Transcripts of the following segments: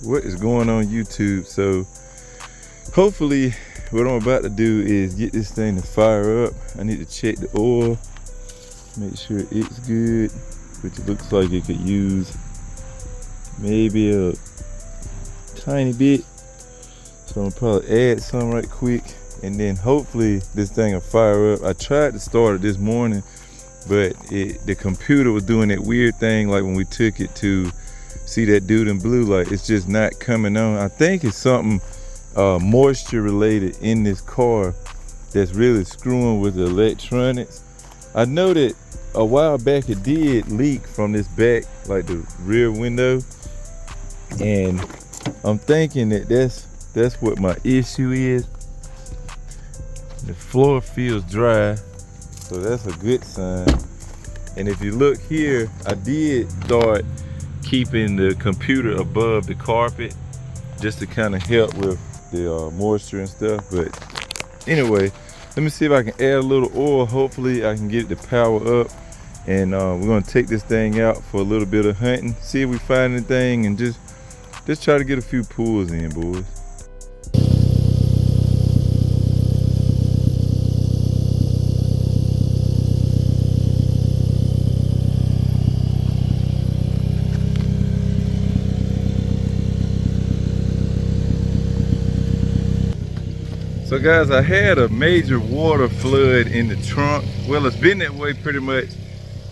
What is going on YouTube? So hopefully what I'm about to do is get this thing to fire up. I need to check the oil, make sure it's good, which it looks like it could use maybe a tiny bit. So I'm gonna probably add some right quick, and then hopefully this thing will fire up. I tried to start it this morning, but the computer was doing that weird thing like when we took it to see that dude in blue, like it's just not coming on. I think it's something moisture related in this car that's really screwing with the electronics. I know that a while back it did leak from this back, like the rear window, and I'm thinking that that's what my issue is. The floor feels dry, so that's a good sign. And if you look here, I did start keeping the computer above the carpet just to kind of help with the moisture and stuff. But anyway, let me see if I can add a little oil. Hopefully I can get it to power up, and we're gonna take this thing out for a little bit of hunting, see if we find anything, and just try to get a few pulls in, boys. So guys, I had a major water flood in the trunk. Well, it's been that way pretty much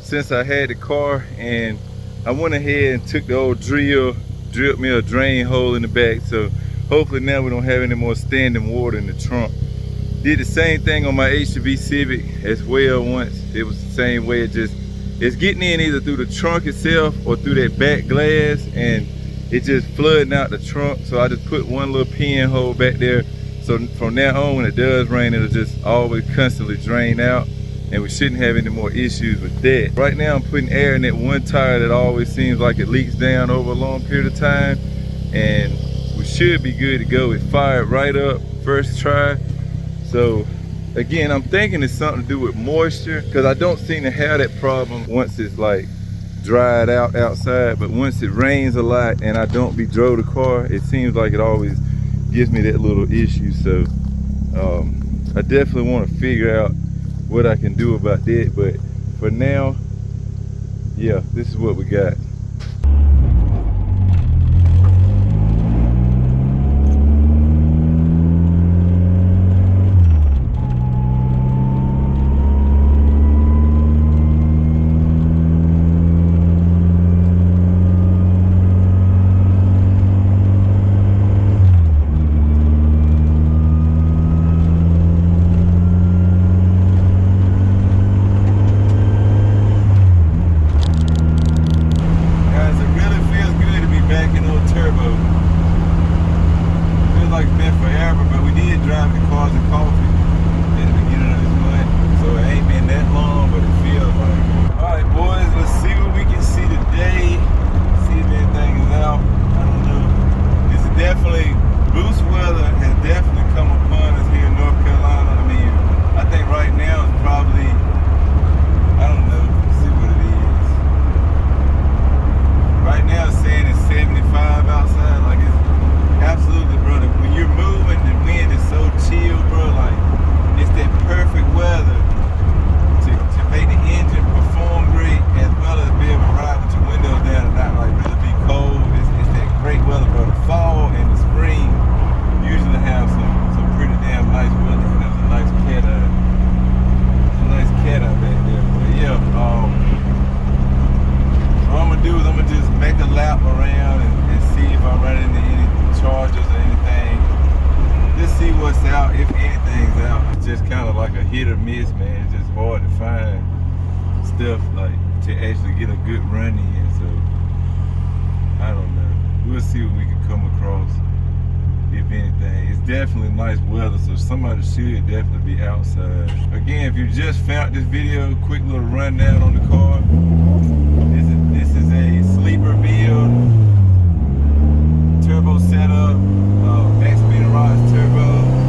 since I had the car, and I went ahead and took the old drilled me a drain hole in the back. So hopefully now we don't have any more standing water in the trunk. Did the same thing on my HB Civic as well once. It was the same way. It's getting in either through the trunk itself or through that back glass, and it just flooding out the trunk. So I just put one little pinhole back there. So from now on, when it does rain, it'll just always constantly drain out, and we shouldn't have any more issues with that. Right now I'm putting air in that one tire that always seems like it leaks down over a long period of time, and we should be good to go. It fired right up first try. So again, I'm thinking it's something to do with moisture, because I don't seem to have that problem once it's like dried out outside, but once it rains a lot and I don't drove the car, it seems like it always gives me that little issue. So I definitely want to figure out what I can do about that, but for now, yeah, this is what we got. Hit or miss, man. It's just hard to find stuff like to actually get a good run in. So I don't know. We'll see what we can come across, if anything. It's definitely nice weather, so somebody should definitely be outside. Again, if you just found this video, quick little rundown on the car. This is a sleeper build, turbo setup, Maxpeedingrods turbo.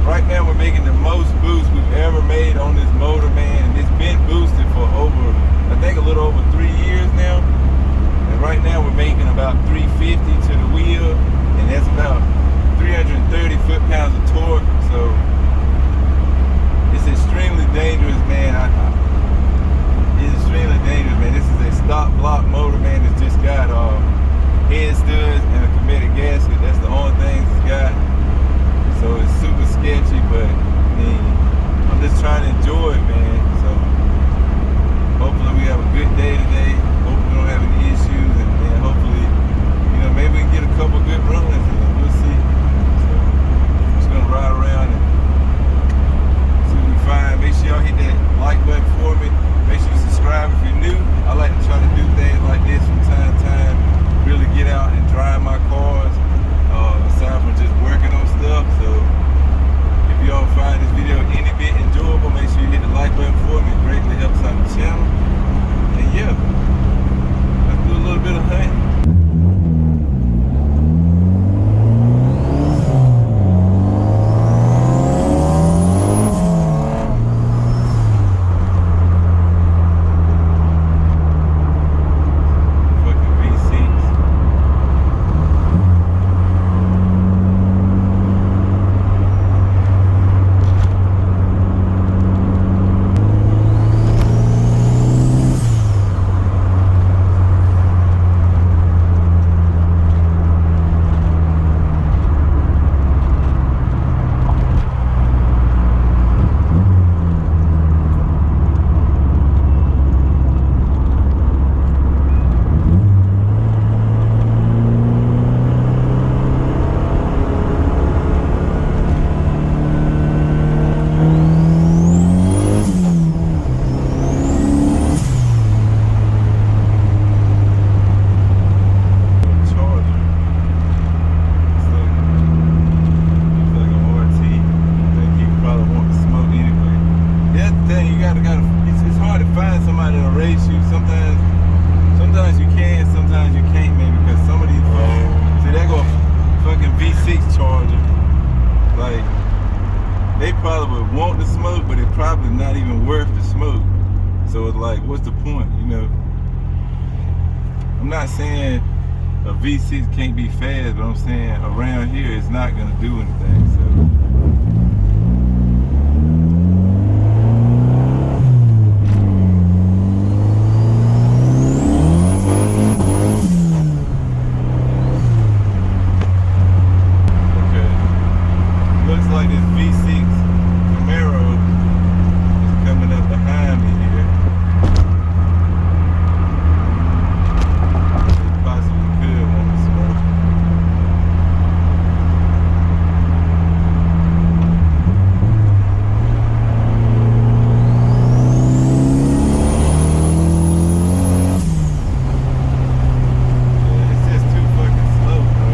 Right now we're making the most boost we've ever made on this motor, man. And it's been boosted for over, I think a little over 3 years now. And right now we're making about 350 to the wheel, and that's about 330 foot-pounds of torque. So it's extremely dangerous, man. It's extremely dangerous, man. This is a stop block motor, man. It's just got head studs and a committed gasket. That's the only thing it's got. So it's super sketchy, but I mean, I'm just trying to enjoy it, man. So hopefully we have a good day today. Hopefully we don't have any issues, and hopefully, you know, maybe we can get a couple good runs, and we'll see. So I'm just gonna ride around and see what we find. Make sure y'all hit that like button for me. Make sure you subscribe if you're new. I like to try to do things like this from time to time. Really get out and drive my cars. Aside from just working on stuff. So if y'all find this video any bit enjoyable, make sure you hit the like button for me. It greatly helps out the channel. And yeah, let's do a little bit of hunting. Sometimes you can, sometimes you can't, man, because some of these see, they go fucking V6 charger. Like, they probably would want the smoke, but it's probably not even worth the smoke. So it's like, what's the point, you know? I'm not saying a V6 can't be fast, but I'm saying around here it's not gonna do anything, so. Looks like this V6 Camaro is coming up behind me here. It possibly could want to smoke. Yeah, it's just too fucking slow, bro.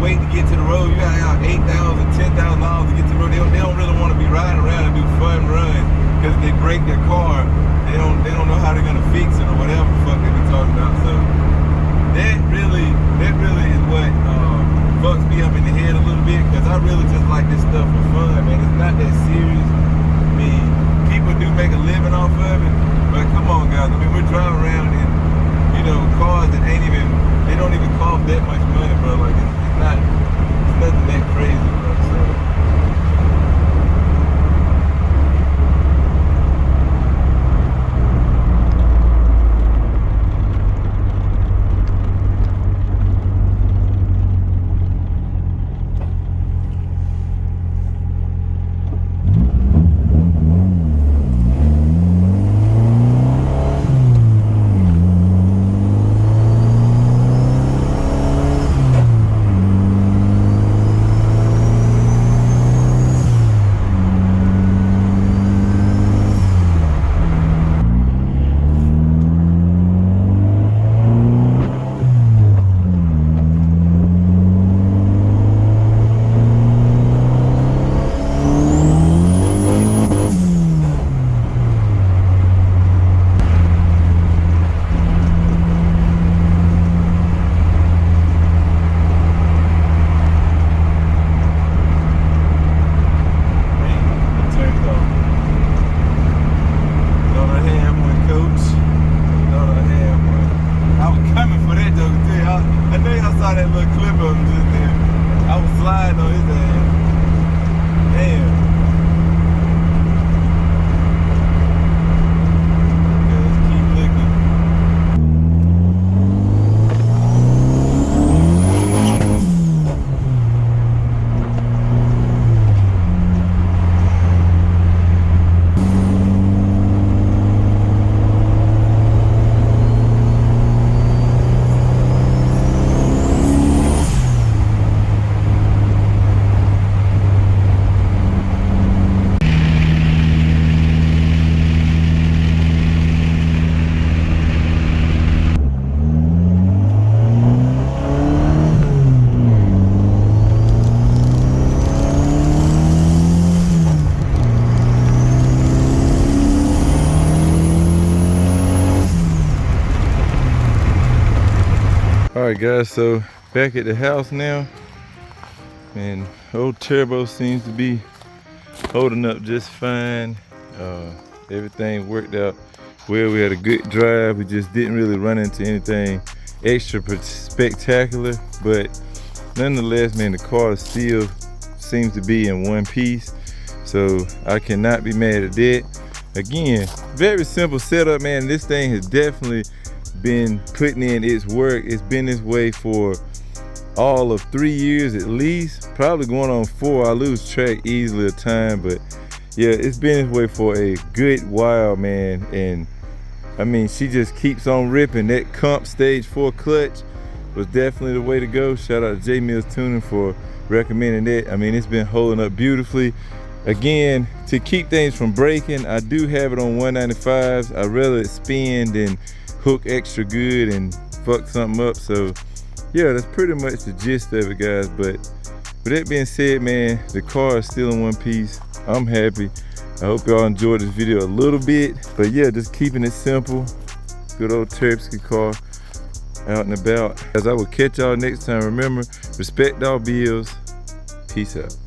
wait to get to the road. You gotta have $8,000, $10,000 to get to the road. They don't really want to be riding around and do fun runs because if they break their car, they don't know how they're gonna fix it or whatever the fuck they be talking about. So that really is what fucks me up in the head a little bit, because I really just like this stuff for fun, man. It's not that serious. I mean, people do make a living off of it, but come on, guys. I mean, we're driving around in, you know, cars that they don't even cost that much money, bro. Like, it's nothing that crazy, bro. So. Alright guys, so back at the house now, and old turbo seems to be holding up just fine. Everything worked out well. We had a good drive. We just didn't really run into anything extra spectacular, but nonetheless, man, the car still seems to be in one piece, so I cannot be mad at that. Again, very simple setup, man. This thing has definitely been putting in its work. It's been this way for all of 3 years at least, probably going on 4. I lose track easily of time, but yeah, it's been this way for a good while, man. And I mean, she just keeps on ripping. That Comp Stage 4 clutch was definitely the way to go. Shout out to J Mills Tuning for recommending that. I mean, it's been holding up beautifully. Again, to keep things from breaking, I do have it on 195s. I'd rather it spin than hook extra good and fuck something up. So yeah, that's pretty much the gist of it, guys. But with that being said, man, the car is still in one piece. I'm happy. I hope y'all enjoyed this video a little bit, but yeah, just keeping it simple. Good old Terpsky car out and about. As I will catch y'all next time, remember, respect all bills. Peace out.